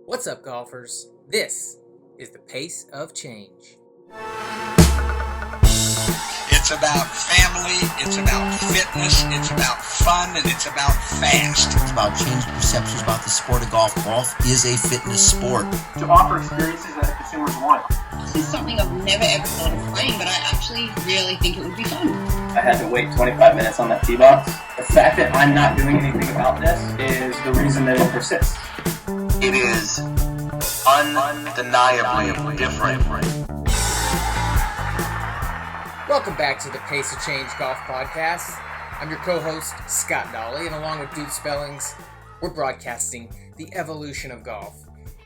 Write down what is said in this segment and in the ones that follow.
What's up, golfers? This is the Pace of Change. It's about family, it's about fitness, it's about fun, and it's about fast. It's about changing perceptions about the sport of golf. Golf is a fitness sport. To offer experiences that consumers want. This is something I've never ever thought of playing, but I actually really think it would be fun. I had to wait 25 minutes on that tee box. The fact that I'm not doing anything about this is the reason that it persists. It is undeniably different. Welcome back to the Pace of Change Golf Podcast. I'm your co-host, Scott Dawley, and along with Dude Spellings, we're broadcasting the evolution of golf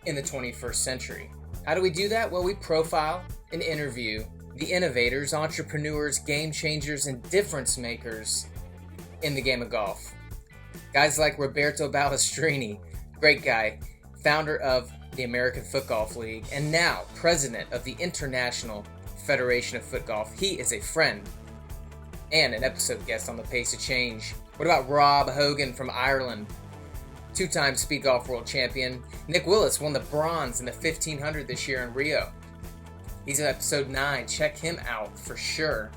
in the 21st century. How do we do that? Well, we profile and interview the innovators, entrepreneurs, game changers, and difference makers in the game of golf. Guys like Roberto Balestrini, great guy, founder of the American Foot Golf League, and now president of the International Federation of Foot Golf. He is a friend and an episode guest on the Pace of Change. What about Rob Hogan from Ireland? Two-time Speed Golf World Champion. Nick Willis won the bronze in the 1500 this year in Rio. He's in episode 9. Check him out for sure.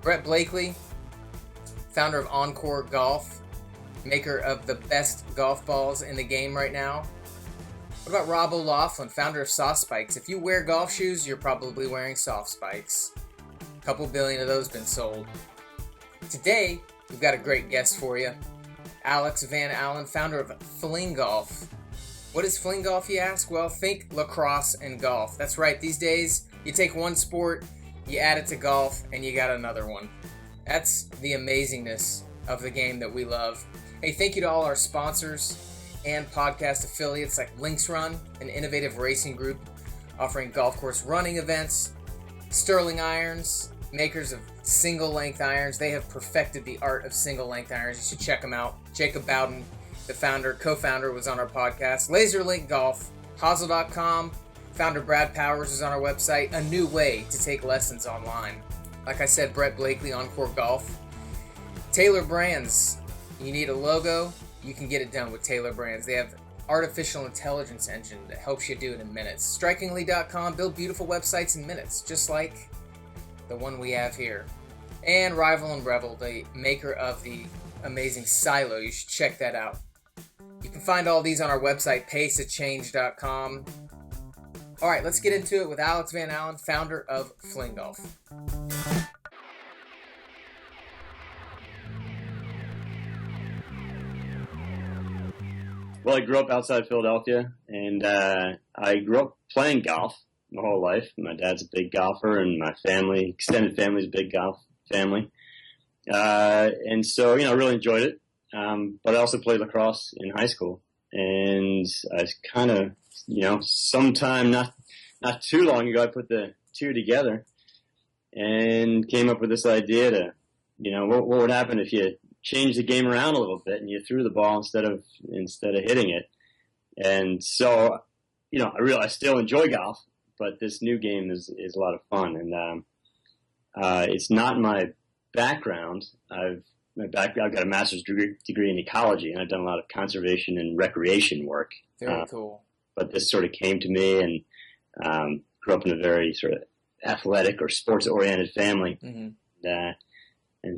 Brett Blakely, founder of Encore Golf, maker of the best golf balls in the game right now. What about Rob O'Laughlin, founder of Soft Spikes? If you wear golf shoes, you're probably wearing Soft Spikes. A couple billion of those been sold. Today, we've got a great guest for you. Alex Van Alen, founder of FlingGolf. What is FlingGolf, you ask? Well, think lacrosse and golf. That's right, these days, you take one sport, you add it to golf, and you got another one. That's the amazingness of the game that we love. Hey, thank you to all our sponsors and podcast affiliates like Links Run, an innovative racing group offering golf course running events. Sterling Irons, makers of single-length irons. They have perfected the art of single-length irons. You should check them out. Jacob Bowden, the co-founder, was on our podcast. LaserLink Golf, Hazel.com. Founder Brad Powers is on our website. A new way to take lessons online. Like I said, Brett Blakely, Encore Golf. Taylor Brands. You need a logo? You can get it done with Taylor Brands. They have artificial intelligence engine that helps you do it in minutes. Strikingly.com. Build beautiful websites in minutes, just like the one we have here. And Rival and Revel, the maker of the amazing Silo. You should check that out. You can find all these on our website, paceofchange.com. All right, let's get into it with Alex Van Alen, founder of FlingGolf. Well, I grew up outside Philadelphia, and I grew up playing golf my whole life. My dad's a big golfer, and my family, extended family, is a big golf family. And so, I really enjoyed it. But I also played lacrosse in high school, and I kind of, sometime not too long ago, I put the two together and came up with this idea to, what would happen if you change the game around a little bit and you threw the ball instead of hitting it. And so, I still enjoy golf, but this new game is a lot of fun. And it's not my background. I've got a master's degree in ecology, and I've done a lot of conservation and recreation work. Very cool. But this sort of came to me, and grew up in a very sort of athletic or sports-oriented family, and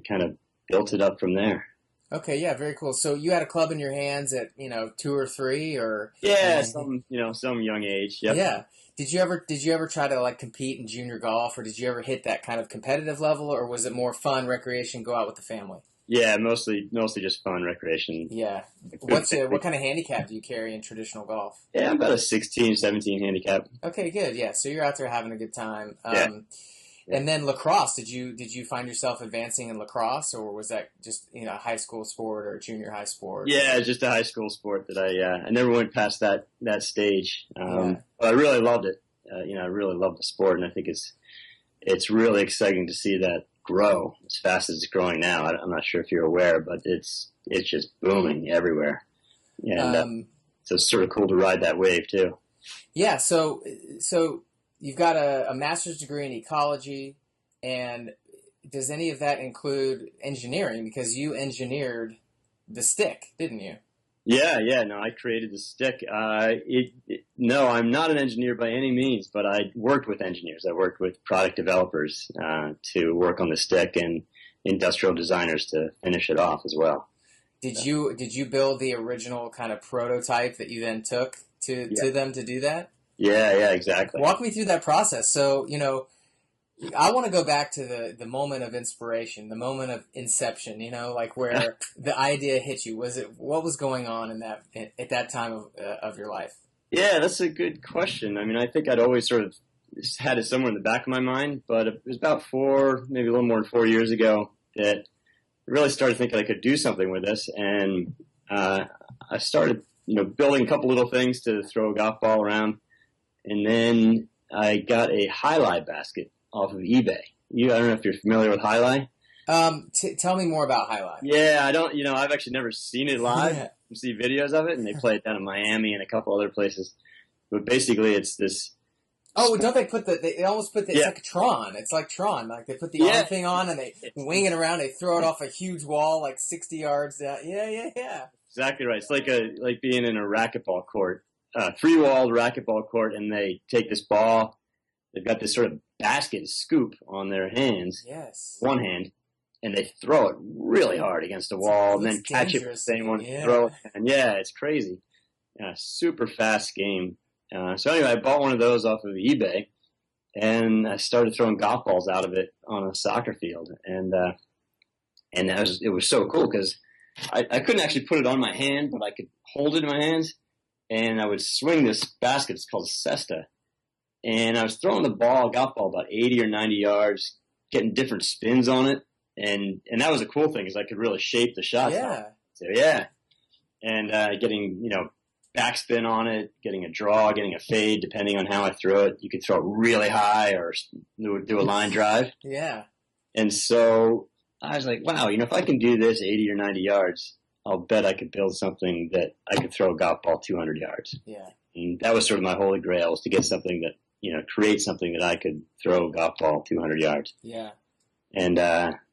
kind of built it up from there. Okay, yeah, very cool. So you had a club in your hands at 2 or 3, or some young age. Yep. Yeah. Did you ever try to compete in junior golf, or did you ever hit that kind of competitive level, or was it more fun recreation, go out with the family? Yeah, mostly just fun recreation. Yeah. What kind of handicap do you carry in traditional golf? Yeah, I'm about a 16, 17 handicap. Okay, good. Yeah, so you're out there having a good time. Yeah. And then lacrosse, did you find yourself advancing in lacrosse, or was that just a high school sport or a junior high sport? Yeah, just a high school sport that I never went past that stage. But I really loved it. I really love the sport, and I think it's really exciting to see that grow as fast as it's growing now. I'm not sure if you're aware, but it's just booming everywhere, and so it's sort of cool to ride that wave too. Yeah. So you've got a master's degree in ecology, and does any of that include engineering? Because you engineered the stick, didn't you? Yeah. No, I created the stick. No, I'm not an engineer by any means, but I worked with engineers. I worked with product developers to work on the stick and industrial designers to finish it off as well. Did you build the original kind of prototype that you then took to them to do that? Yeah, exactly. Walk me through that process. So, I want to go back to the moment of inspiration, the moment of inception, like where the idea hit you. What was going on at that time of your life? Yeah, that's a good question. I mean, I think I'd always sort of had it somewhere in the back of my mind, but it was about maybe a little more than 4 years ago that I really started thinking I could do something with this. And I started, building a couple little things to throw a golf ball around. And then I got a highlight basket off of eBay. I don't know if you're familiar with highlight. Tell me more about highlight. Yeah, I don't, I've actually never seen it live. Yeah. See videos of it, and they play it down in Miami and a couple other places. But basically, it's this. Oh, don't they put they almost put it's like Tron. It's like Tron. Like they put the arm thing on and they wing it around. They throw it off a huge wall like 60 yards down. Yeah. Exactly right. It's like being in a racquetball court, three-walled racquetball court, and they take this ball. They've got this sort of basket scoop on their hands. Yes. One hand. And they throw it really hard against the wall and then catch it with the same one, throw it. And it's crazy. Super fast game. So anyway, I bought one of those off of eBay and I started throwing golf balls out of it on a soccer field. And it was so cool because I couldn't actually put it on my hand, but I could hold it in my hands and I would swing this basket. It's called Cesta. And I was throwing the golf ball about 80 or 90 yards, getting different spins on it. And that was a cool thing because I could really shape the shot. Yeah. So, and getting, backspin on it, getting a draw, getting a fade, depending on how I throw it. You could throw it really high or do a line drive. Yeah. And so I was like, wow, if I can do this 80 or 90 yards, I'll bet I could build something that I could throw a golf ball 200 yards. Yeah. And that was sort of my holy grail, was to get something that, create something that I could throw a golf ball 200 yards. Yeah. And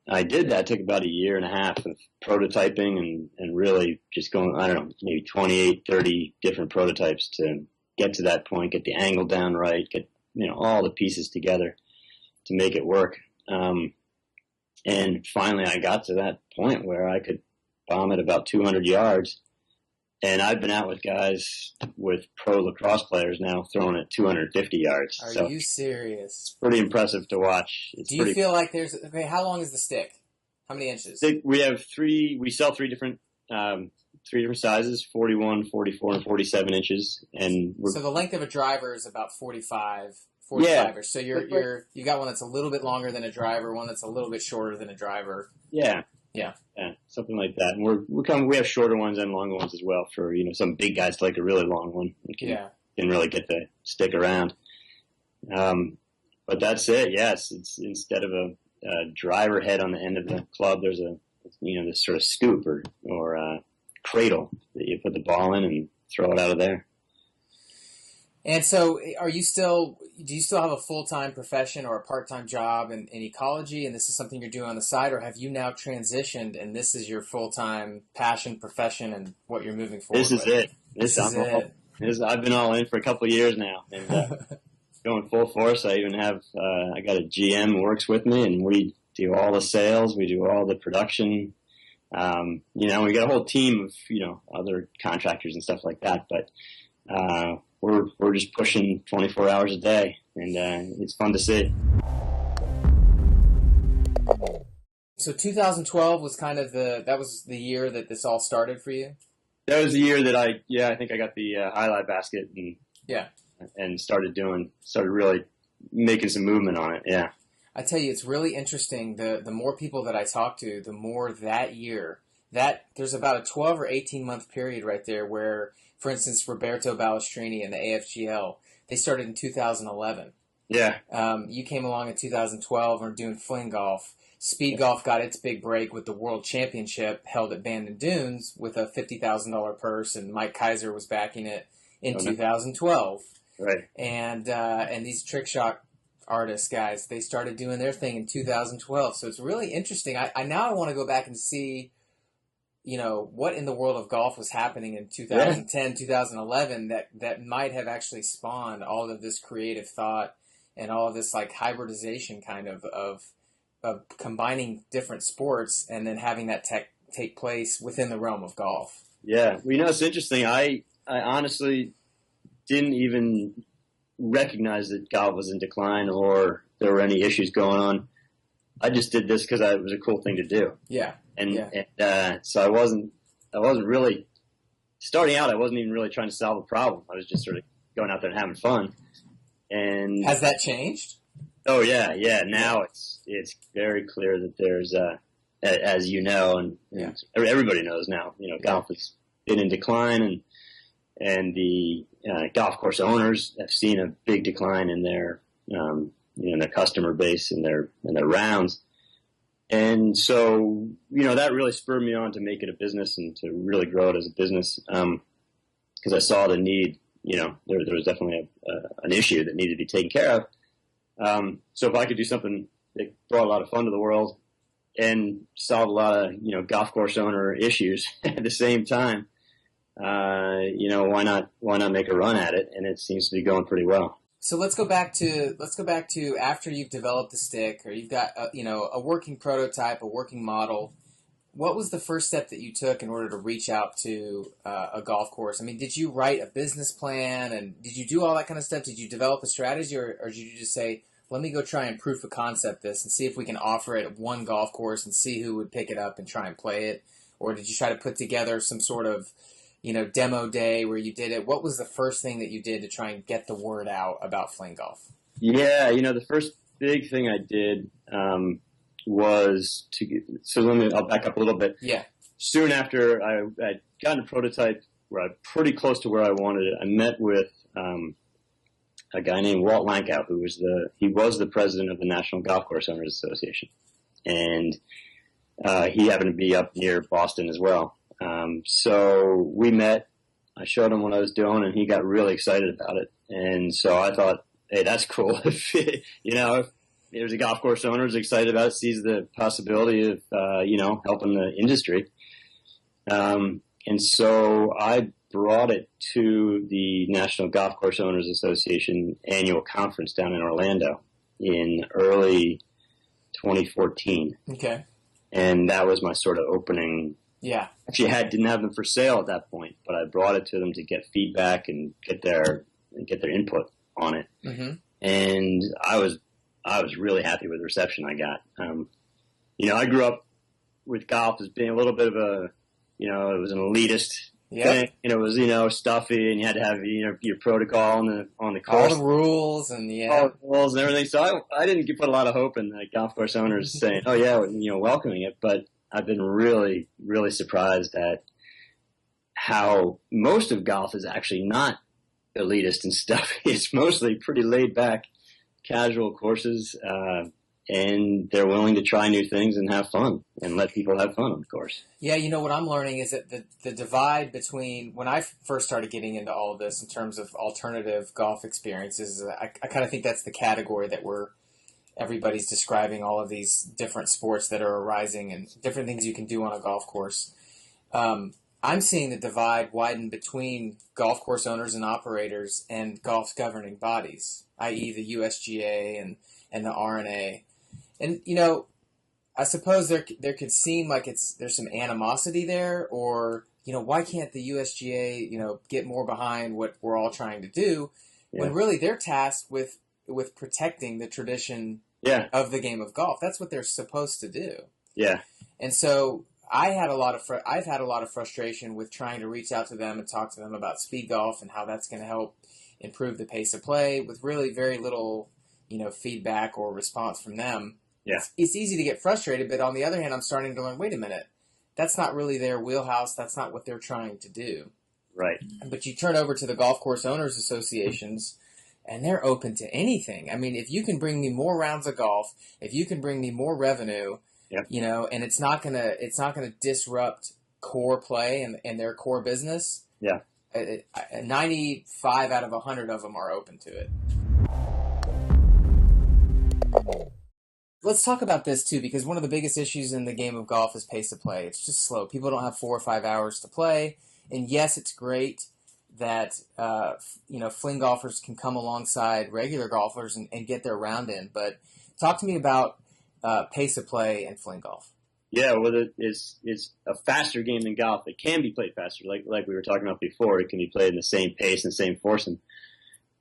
I did that. It took about a year and a half of prototyping and really just going, I don't know, maybe 28, 30 different prototypes to get to that point, get the angle down right, get, all the pieces together to make it work. And finally I got to that point where I could bomb it about 200 yards. And I've been out with guys, with pro lacrosse players now, throwing it 250 yards. Are you serious? It's pretty impressive to watch. Do you feel like how long is the stick? How many inches? We have we sell three different sizes, 41, 44, and 47 inches. And so the length of a driver is about 45. Yeah. So you got one that's a little bit longer than a driver, one that's a little bit shorter than a driver. Yeah. Yeah, something like that. And we have shorter ones and longer ones as well for, some big guys like a really long one. Can really get the stick around. But that's it. Yes. It's instead of a driver head on the end of the club, there's this sort of scoop or cradle that you put the ball in and throw it out of there. And so do you still have a full-time profession or a part-time job in ecology, and this is something you're doing on the side, or have you now transitioned and this is your full-time passion, profession, and what you're moving forward with? This is it. I've been all in for a couple of years now, and going full force. I even have, I got a GM who works with me, and we do all the sales, we do all the production. We got a whole team of, other contractors and stuff like that, but, we're just pushing 24 hours a day, and it's fun to see. So 2012 was kind of that was the year that this all started for you? That was the year that I think I got the highlight basket and started really making some movement on it. Yeah. I tell you, it's really interesting. The more people that I talk to, the more that year, there's about a 12 or 18 month period right there where, for instance, Roberto Balestrini and the AFGL, they started in 2011. Yeah. You came along in 2012 and were doing FlingGolf. Speed Golf got its big break with the World Championship held at Bandon Dunes with a $50,000 purse, and Mike Kaiser was backing it in 2012. Right. And these trick shot artists, guys, they started doing their thing in 2012. So it's really interesting. I now want to go back and see what in the world of golf was happening in 2010, 2011 that might have actually spawned all of this creative thought and all of this like hybridization kind of combining different sports and then having that take place within the realm of golf. Yeah. Well, it's interesting. I honestly didn't even recognize that golf was in decline or there were any issues going on. I just did this because it was a cool thing to do. Yeah. So I wasn't really starting out. I wasn't even really trying to solve a problem. I was just sort of going out there and having fun. And has that changed? Oh yeah. Now it's very clear that there's as you know, and everybody knows now. Golf has been in decline, and the golf course owners have seen a big decline in their their customer base and their rounds. And so, that really spurred me on to make it a business and to really grow it as a business. Cause I saw the need, there was definitely an issue that needed to be taken care of. So if I could do something that brought a lot of fun to the world and solve a lot of, golf course owner issues at the same time, why not make a run at it? And it seems to be going pretty well. So let's go back to after you've developed the stick or you've got a working prototype, a working model. What was the first step that you took in order to reach out to a golf course? I mean, did you write a business plan and did you do all that kind of stuff? Did you develop a strategy or did you just say, let me go try and proof of concept this and see if we can offer it at one golf course and see who would pick it up and try and play it? Or did you try to put together some sort of demo day where you did it? What was the first thing that you did to try and get the word out about FlingGolf? Yeah, the first big thing I did was I'll back up a little bit. Yeah. Soon after I'd gotten a prototype where I'm pretty close to where I wanted it, I met with a guy named Walt Lankow, who was the president of the National Golf Course Owners Association. And he happened to be up near Boston as well. So we met, I showed him what I was doing and he got really excited about it. And so I thought, hey, that's cool. If there's a golf course owner who's excited about it, sees the possibility of, helping the industry. And so I brought it to the National Golf Course Owners Association annual conference down in Orlando in early 2014. Okay. And that was my sort of opening. Yeah. Actually, didn't have them for sale at that point, but I brought it to them to get feedback and get their input on it. Mm-hmm. And I was really happy with the reception I got. I grew up with golf as being a little bit of it was an elitist thing. It was stuffy, and you had to have your protocol on the course, all the rules and all the rules and everything. So I didn't put a lot of hope in the golf course owners saying, "Oh yeah," welcoming it, but I've been really, really surprised at how most of golf is actually not elitist and stuffy. It's mostly pretty laid back, casual courses, and they're willing to try new things and have fun and let people have fun, of course. Yeah, what I'm learning is that the divide between when I first started getting into all of this in terms of alternative golf experiences, I kind of think that's the category that everybody's describing all of these different sports that are arising and different things you can do on a golf course. I'm seeing the divide widen between golf course owners and operators and golf's governing bodies, i.e. the USGA and the RNA. And, I suppose there could seem like there's some animosity there, or, why can't the USGA, get more behind what we're all trying to do when really they're tasked with protecting the tradition of the game of golf. That's what they're supposed to do. Yeah. And so I've had a lot of frustration with trying to reach out to them and talk to them about speed golf and how that's going to help improve the pace of play with really very little, feedback or response from them. Yeah. It's easy to get frustrated, but on the other hand, I'm starting to learn, wait a minute, that's not really their wheelhouse. That's not what they're trying to do. Right. But you turn over to the golf course owners associations and they're open to anything. I mean, if you can bring me more rounds of golf, if you can bring me more revenue, and it's not gonna disrupt core play and their core business. Yeah. 95 out of 100 of them are open to it. let's talk about this too, because one of the biggest issues in the game of golf is pace of play. It's just slow. People don't have 4 or 5 hours to play. And yes, it's great that fling golfers can come alongside regular golfers and get their round in. But talk to me about pace of play and fling golf. Yeah, well, it's a faster game than golf. It can be played faster, like we were talking about before. It can be played in the same pace and same foursome.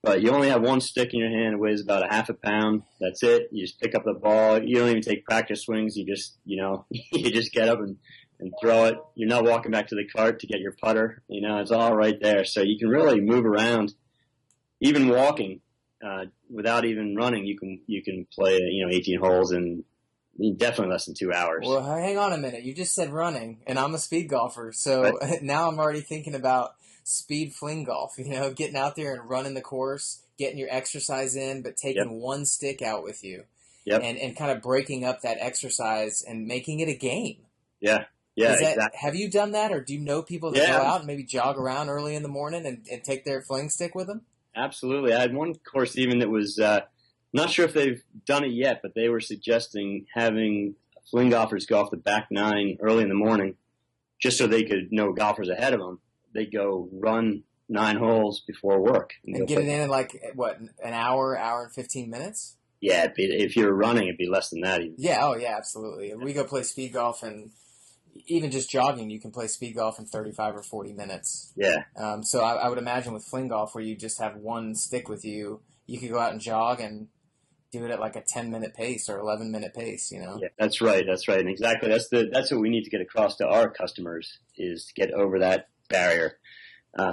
But you only have one stick in your hand. It weighs about a half a pound. That's it. You just pick up the ball. You don't even take practice swings. You just, you just get up and throw it. You're not walking back to the cart to get your putter. It's all right there. So you can really move around. Even walking, without even running, you can play 18 holes in definitely less than 2 hours. Well, hang on a minute. You just said running, and I'm a speed golfer, so right. Now I'm already thinking about speed fling golf. Getting out there and running the course, getting your exercise in, but taking one stick out with you, and kind of breaking up that exercise and making it a game. Yeah, exactly. Have you done that, or do you know people that go out and maybe jog around early in the morning and take their fling stick with them? Absolutely. I had one course even that was not sure if they've done it yet, but they were suggesting having fling golfers go off the back nine early in the morning just so they could know golfers ahead of them. They go run 9 holes before work. And get it in an hour and 15 minutes? Yeah, if you're running, it'd be less than that even. Yeah, absolutely. We go play speed golf, and even just jogging, you can play speed golf in 35 or 40 minutes. Yeah. So I would imagine with fling golf, where you just have one stick with you, you could go out and jog and do it at like a 10-minute pace or 11-minute pace, Yeah, that's right. And exactly. That's what we need to get across to our customers, is to get over that barrier.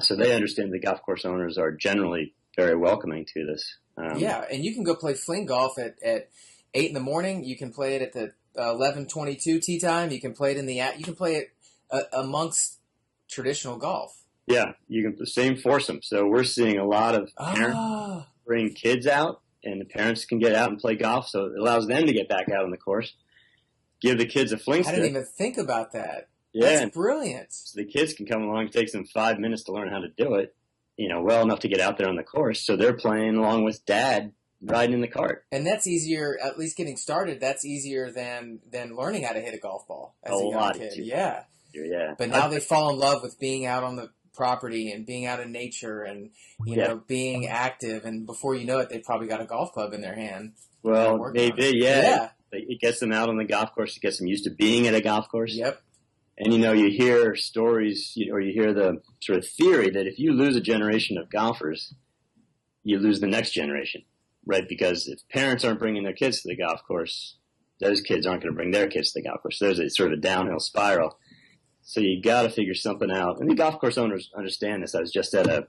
So they understand the golf course owners are generally very welcoming to this. And you can go play fling golf at 8 in the morning. You can play it at the 11:22 tee time. You can play it you can play it amongst traditional golf. Yeah, you can the same foursome. So we're seeing a lot of parents bring kids out, and the parents can get out and play golf. So it allows them to get back out on the course. Give the kids a fling stick. I didn't even think about that. Yeah, that's brilliant. So the kids can come along. It takes them 5 minutes to learn how to do it. Well enough to get out there on the course. So they're playing along with dad, riding in the cart. And that's easier, at least getting started, that's easier than learning how to hit a golf ball as a young kid. Yeah. But now they fall in love with being out on the property and being out in nature and, being active. And before you know it, they've probably got a golf club in their hand. Well, maybe, yeah. It gets them out on the golf course. It gets them used to being at a golf course. Yep. And, you hear stories, or you hear the sort of theory that if you lose a generation of golfers, you lose the next generation. Right, because if parents aren't bringing their kids to the golf course, those kids aren't going to bring their kids to the golf course. There's a sort of a downhill spiral. So you got to figure something out. And the golf course owners understand this. I was just at a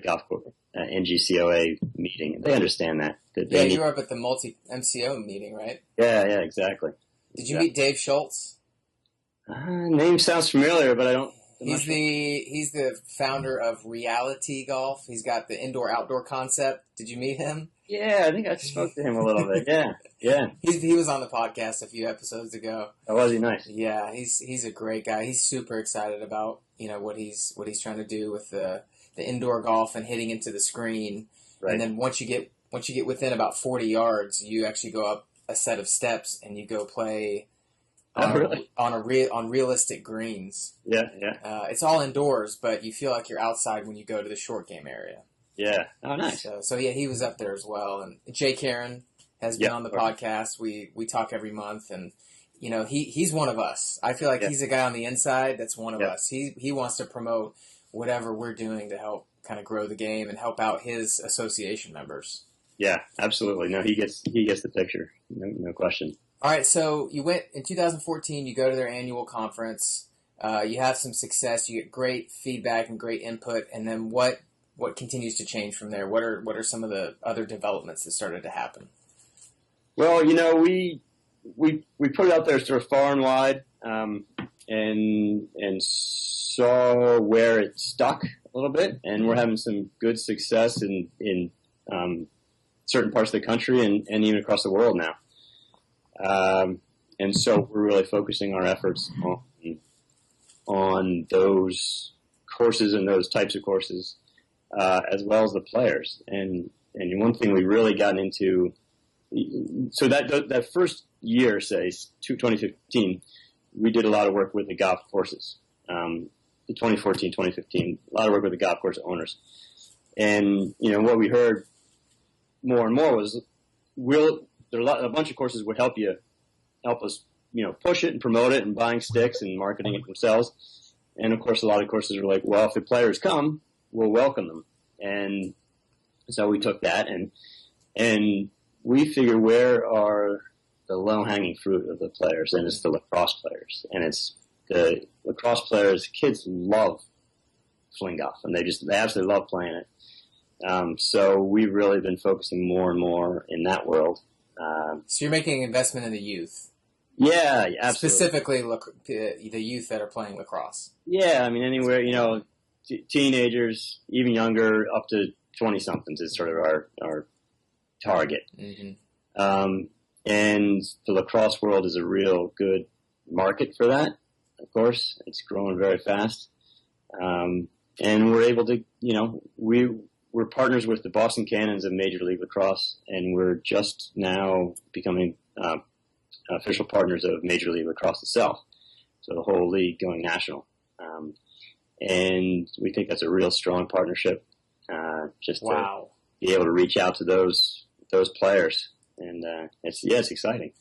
golf course NGCOA meeting. They understand that. You were up at the multi-MCO meeting, right? Yeah, exactly. Did you meet Dave Schultz? Name sounds familiar, but I don't. He's the founder of Reality Golf. He's got the indoor-outdoor concept. Did you meet him? Yeah, I think I spoke to him a little bit. Yeah. He was on the podcast a few episodes ago. Oh, was he? Nice. Yeah, he's a great guy. He's super excited about what he's trying to do with the indoor golf and hitting into the screen. Right. And then once you get within about 40 yards, you actually go up a set of steps and you go play on realistic greens. Yeah. It's all indoors, but you feel like you're outside when you go to the short game area. Yeah. Oh, nice. So he was up there as well. And Jay Karen has been on the podcast. We talk every month, and he's one of us. I feel like he's a guy on the inside that's one of us. He wants to promote whatever we're doing to help kind of grow the game and help out his association members. Yeah, absolutely. No, he gets the picture. No question. All right, so you went in 2014. You go to their annual conference. You have some success. You get great feedback and great input. And then what continues to change from there? What are some of the other developments that started to happen? Well, we put it out there sort of far and wide, and saw where it stuck a little bit, and we're having some good success in certain parts of the country and even across the world now. And so we're really focusing our efforts on those courses and those types of courses, as well as the players. And one thing we've really gotten into, so that first year, say 2015, we did a lot of work with the golf courses. In 2014, 2015, a lot of work with the golf course owners. And, what we heard more and more was, a bunch of courses would help us, push it and promote it and buying sticks and marketing it themselves. And of course, a lot of courses were like, well, if the players come, we'll welcome them. And so we took that and we figure, where are the low-hanging fruit of the players? And it's the lacrosse players. And it's the lacrosse players. Kids love FlingGolf, and they absolutely love playing it. So we've really been focusing more and more in that world. So you're making an investment in the youth. Yeah, absolutely. Specifically, the youth that are playing lacrosse. Yeah, I mean, anywhere, teenagers, even younger, up to 20-somethings is sort of our target. Mm-hmm. And the lacrosse world is a real good market for that, of course. It's growing very fast. And we're able to, we're partners with the Boston Cannons of Major League Lacrosse, and we're just now becoming official partners of Major League Lacrosse itself. So the whole league going national. And we think that's a real strong partnership, just to be able to reach out to those players. And it's exciting.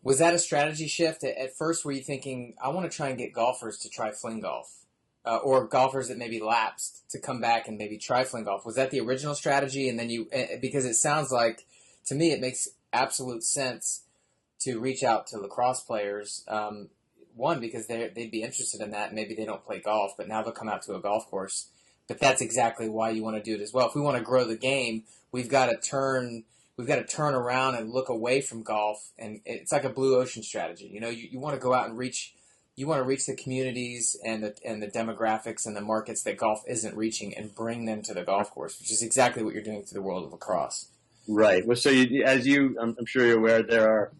Was that a strategy shift? At first, were you thinking, I want to try and get golfers to try FlingGolf? Or golfers that maybe lapsed to come back and maybe try FlingGolf? Was that the original strategy? And then because it sounds like, to me, it makes absolute sense to reach out to lacrosse players. One, because they'd be interested in that. Maybe they don't play golf, but now they'll come out to a golf course. But that's exactly why you want to do it as well. If we want to grow the game, we've got to turn around and look away from golf. And it's like a blue ocean strategy. You want to go out and reach. You want to reach the communities and the demographics and the markets that golf isn't reaching, and bring them to the golf course, which is exactly what you're doing to the world of lacrosse. Right. Well, so I'm sure you're aware, there are,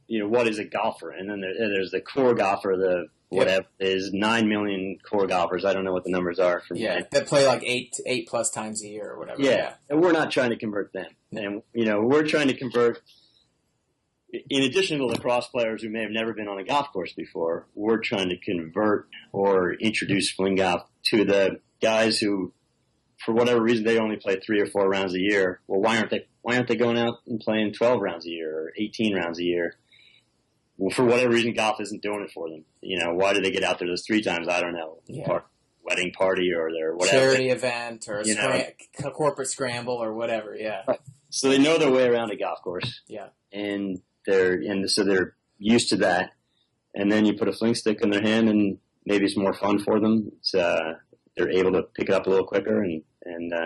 what is a golfer? And then there's the core golfer, whatever is 9 million core golfers. I don't know what the numbers are. That play like eight plus times a year or whatever. Yeah. And we're not trying to convert them. And, we're trying to convert, in addition to lacrosse players who may have never been on a golf course before, we're trying to convert or introduce FlingGolf to the guys who, for whatever reason, they only play 3 or 4 rounds a year. Well, why aren't they going out and playing 12 rounds a year or 18 rounds a year? Well, for whatever reason, golf isn't doing it for them. Why do they get out there those 3 times? I don't know. Yeah. Wedding party or their whatever. Charity event or a corporate scramble or whatever. Yeah. So they know their way around a golf course. Yeah. And so they're used to that. And then you put a fling stick in their hand, and maybe it's more fun for them. They're able to pick it up a little quicker and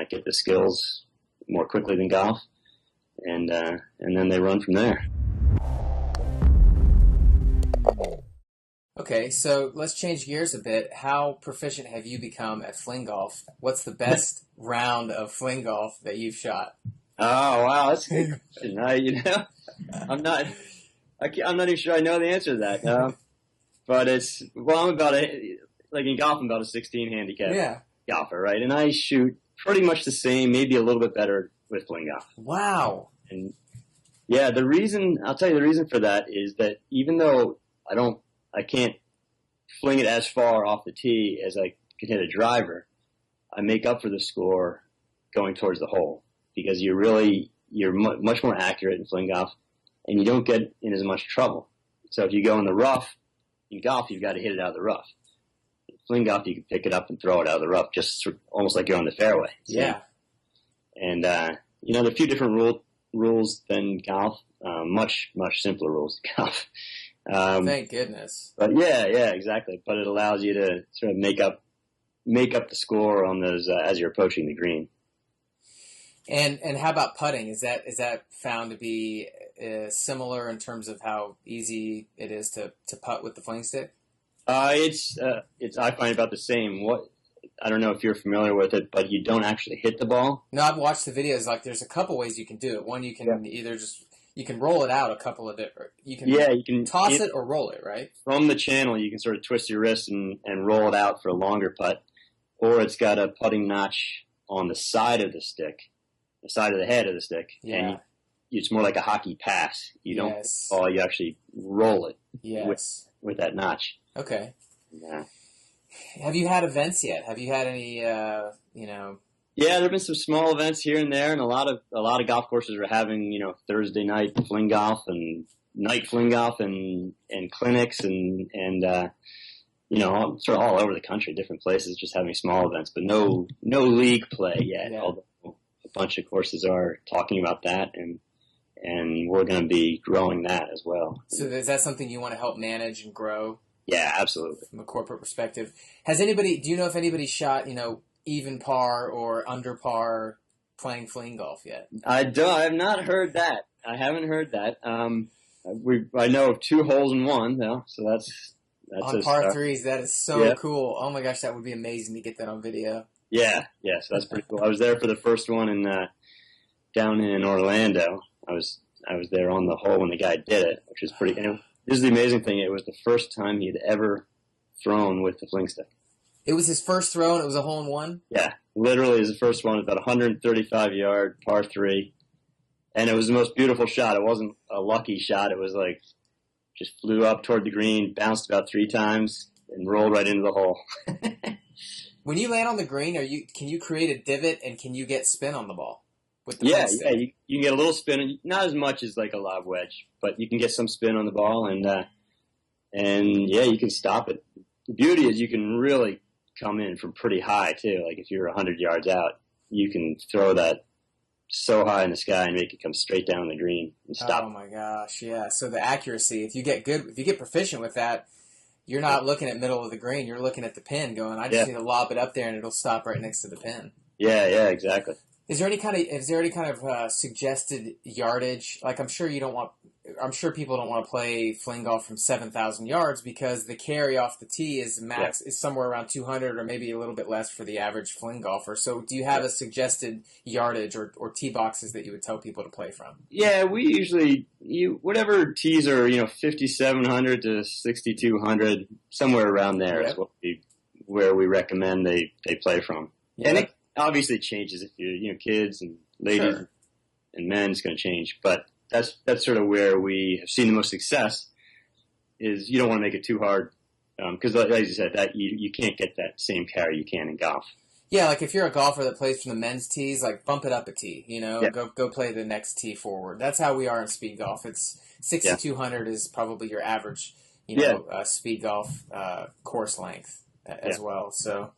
get the skills more quickly than golf. And then they run from there. Okay, so let's change gears a bit. How proficient have you become at FlingGolf? What's the best round of FlingGolf that you've shot? Oh, wow, that's a good question. I'm not even sure I know the answer to that. But I'm about in golf, I'm about a 16 handicap golfer, right? And I shoot pretty much the same, maybe a little bit better with FlingGolf. Wow. And yeah, I'll tell you the reason for that is that even though I can't fling it as far off the tee as I can hit a driver, I make up for the score going towards the hole, because you're much more accurate in FlingGolf, and you don't get in as much trouble. So if you go in the rough, in golf, you've got to hit it out of the rough. In FlingGolf, you can pick it up and throw it out of the rough, just almost like you're on the fairway. Yeah. And, there are a few different rules than golf, much, much simpler rules than golf. Thank goodness. But yeah, exactly. But it allows you to sort of make up the score on those as you're approaching the green. And how about putting? Is that found to be similar in terms of how easy it is to putt with the fling stick? It's I find about the same. I don't know if you're familiar with it, but you don't actually hit the ball. No, I've watched the videos. Like, there's a couple ways you can do it. One, you can either you can roll it out a couple of different. You can toss it or roll it, right? From the channel, you can sort of twist your wrist and roll it out for a longer putt, or it's got a putting notch on the side of the stick, the side of the head of the stick. Yeah. And it's more like a hockey pass. You don't Yes. ball, you actually roll it Yes. with that notch. Okay. Yeah. Have you had events yet? Have you had any, you know? Yeah, there've been some small events here and there, and a lot of golf courses are having, you know, Thursday night fling golf and night fling golf and clinics and you know, sort of all over the country, different places, just having small events, but no league play yet. Yeah. Although a bunch of courses are talking about that, and we're going to be growing that as well. So is that something you want to help manage and grow? Yeah, absolutely. From a corporate perspective. Do you know if anybody shot, you know, even par or under par playing fling golf yet? I have not heard that. I haven't heard that. I know of 2 holes in 1 though, so that's on a par start. 3s. That is so Yeah. cool. Oh my gosh, that would be amazing to get that on video. Yeah, so that's pretty cool. I was there for the first one down in Orlando. I was there on the hole when the guy did it, which was pretty. And this is the amazing thing. It was the first time he had ever thrown with the fling stick. It was his first throw, and it was a hole-in-one? Yeah, literally, it was the first one. About 135-yard par 3, and it was the most beautiful shot. It wasn't a lucky shot. It was like just flew up toward the green, bounced about 3 times, and rolled right into the hole. When you land on the green, can you create a divot, and can you get spin on the ball with the Yeah, fling stick? you can get a little spin, not as much as like a lob wedge, but you can get some spin on the ball, and yeah, you can stop it. The beauty is you can really come in from pretty high too. Like if you're 100 yards out, you can throw that so high in the sky and make it come straight down the green and stop. Oh my gosh, yeah. So the accuracy, if you get proficient with that, you're not looking at middle of the green. You're looking at the pin, going, I just need to lob it up there, and it'll stop right next to the pin. Yeah, exactly. Is there any kind of suggested yardage? Like I'm sure people don't want to play fling golf from 7,000 yards because the carry off the tee is is somewhere around 200 or maybe a little bit less for the average fling golfer. So do you have a suggested yardage or tee boxes that you would tell people to play from? Yeah, we usually whatever tees are 5,700 to 6,200, somewhere around there is where we recommend they play from. Yeah. And it obviously changes if you're kids and ladies and men, it's going to change, but that's sort of where we have seen the most success. Is you don't want to make it too hard because, like you said, that you can't get that same carry you can in golf. Yeah, like if you're a golfer that plays from the men's tees, like bump it up a tee. Go play the next tee forward. That's how we are in speed golf. It's 6,200 is probably your average, speed golf course length as well. So.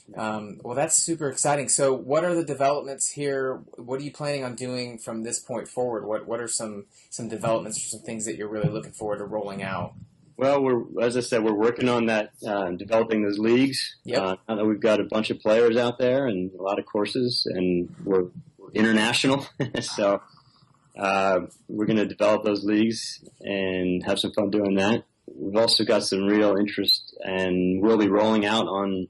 Well, that's super exciting. So what are the developments here? What are you planning on doing from this point forward? What are some developments or some things that you're really looking forward to rolling out? Well, as I said, we're working on that, developing those leagues. Yep. Now that we've got a bunch of players out there and a lot of courses, and we're international. So we're going to develop those leagues and have some fun doing that. We've also got some real interest, and we'll be rolling out on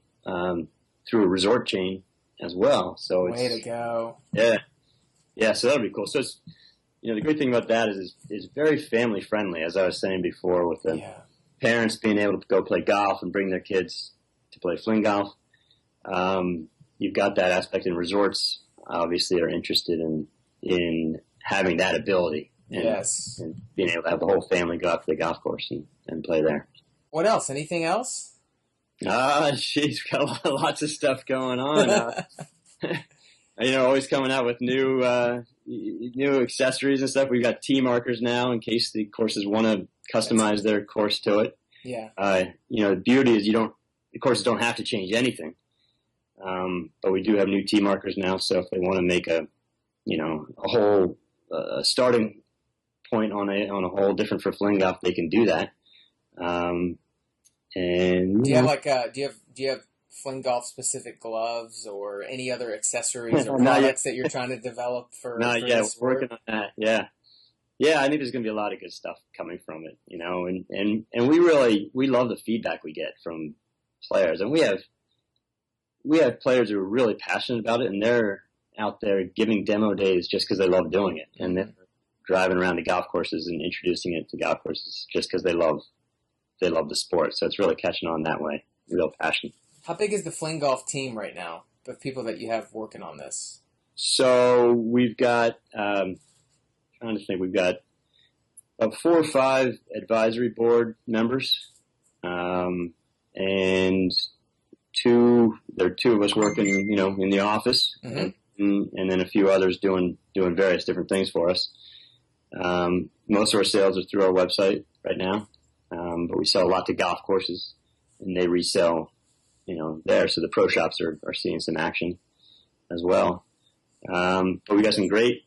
through a resort chain as well. So Way to go. Yeah. So that'll be cool. So it's, the great thing about that is very family friendly, as I was saying before, with the parents being able to go play golf and bring their kids to play fling golf. You've got that aspect in resorts, obviously, are interested in having that ability. And being able to have the whole family go out to the golf course and play there. What else? Anything else? She's got lots of stuff going on. Always coming out with new accessories and stuff. We've got tee markers now in case the courses want to customize their course to it. Yeah. The beauty is the courses don't have to change anything. But we do have new tee markers now. So if they want to make a whole starting point on a hole different for fling golf, they can do that. And do you have fling golf specific gloves or any other accessories or products that you're trying to develop for? Not yet. We're working on that. Yeah. I think there's going to be a lot of good stuff coming from it. And we love the feedback we get from players, and we have players who are really passionate about it, and they're out there giving demo days just because they love doing it, and they're driving around the golf courses and introducing it to golf courses just because they love the sport. So it's really catching on that way. Real passion. How big is the fling golf team right now, the people that you have working on this? So we've got trying to think. We've got about 4 or 5 advisory board members, and there are 2 of us working, in the office, and then a few others doing various different things for us. Most of our sales are through our website right now, but we sell a lot to golf courses, and they resell, there. So the pro shops are seeing some action as well. But we got some great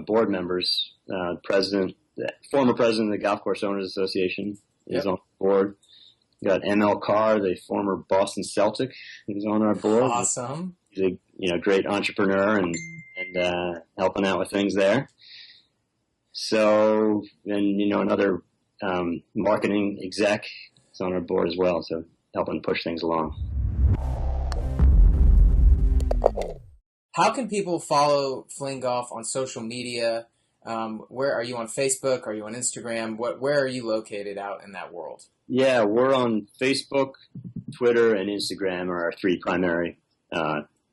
board members. Former president of the Golf Course Owners Association is on the board. We got ML Carr, the former Boston Celtic, who's on our board. Awesome. He's a great entrepreneur and helping out with things there. So, and another marketing exec is on our board as well, so helping push things along. How can people follow FlingGolf on social media? Where are you on Facebook? Are you on Instagram? Where are you located out in that world? Yeah, we're on Facebook, Twitter, and Instagram are our 3 primary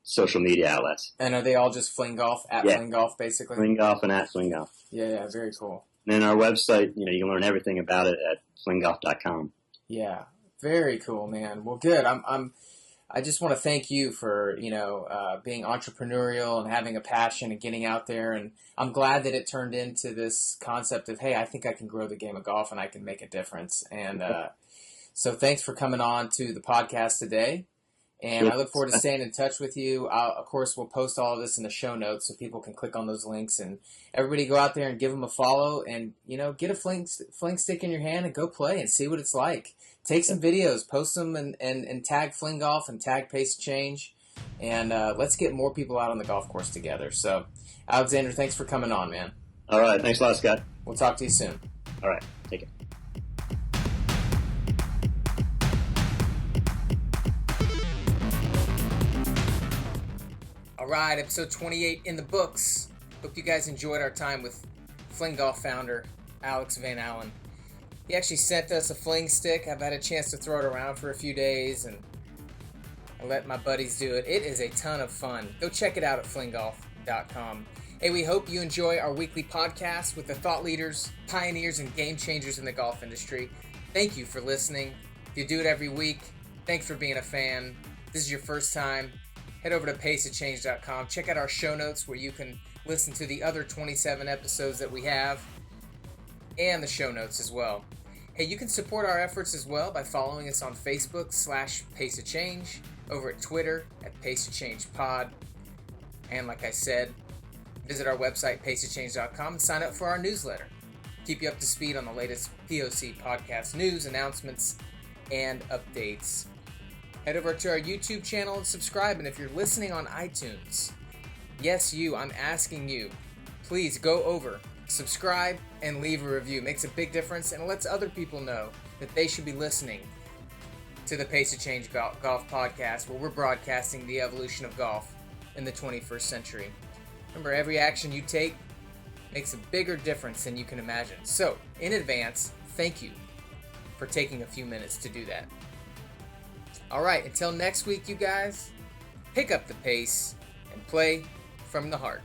social media outlets. And are they all just FlingGolf, at FlingGolf, basically? FlingGolf and at FlingGolf. Yeah, very cool. And then our website, you can learn everything about it at FlingGolf.com. Yeah, very cool, man. Well, good. I just want to thank you for, being entrepreneurial and having a passion and getting out there. And I'm glad that it turned into this concept of, hey, I think I can grow the game of golf and I can make a difference. And so thanks for coming on to the podcast today. And I look forward to staying in touch with you. Of course, we'll post all of this in the show notes so people can click on those links. And everybody go out there and give them a follow and, get a fling stick in your hand and go play and see what it's like. Take some videos, post them, and tag FlingGolf and tag Pace of Change. And let's get more people out on the golf course together. So, Alexander, thanks for coming on, man. All right. Thanks a lot, Scott. We'll talk to you soon. All right. Take it. All right, episode 28 in the books. Hope you guys enjoyed our time with FlingGolf founder Alex Van Alen. He actually sent us a fling stick. I've had a chance to throw it around for a few days, and I let my buddies do it. It is a ton of fun. Go check it out at FlingGolf.com. Hey, we hope you enjoy our weekly podcast with the thought leaders, pioneers, and game changers in the golf industry. Thank you for listening. If you do it every week, thanks for being a fan. If this is your first time, head over to paceofchange.com. Check out our show notes where you can listen to the other 27 episodes that we have and the show notes as well. Hey, you can support our efforts as well by following us on Facebook /Pace of Change, over at Twitter at Pace of Change Pod. And like I said, visit our website, paceofchange.com, and sign up for our newsletter. Keep you up to speed on the latest POC podcast news, announcements, and updates. Head over to our YouTube channel and subscribe. And if you're listening on iTunes, yes, I'm asking you, please go over, subscribe, and leave a review. It makes a big difference and it lets other people know that they should be listening to the Pace of Change Golf Podcast, where we're broadcasting the evolution of golf in the 21st century. Remember, every action you take makes a bigger difference than you can imagine. So, in advance, thank you for taking a few minutes to do that. All right, until next week, you guys, pick up the pace and play from the heart.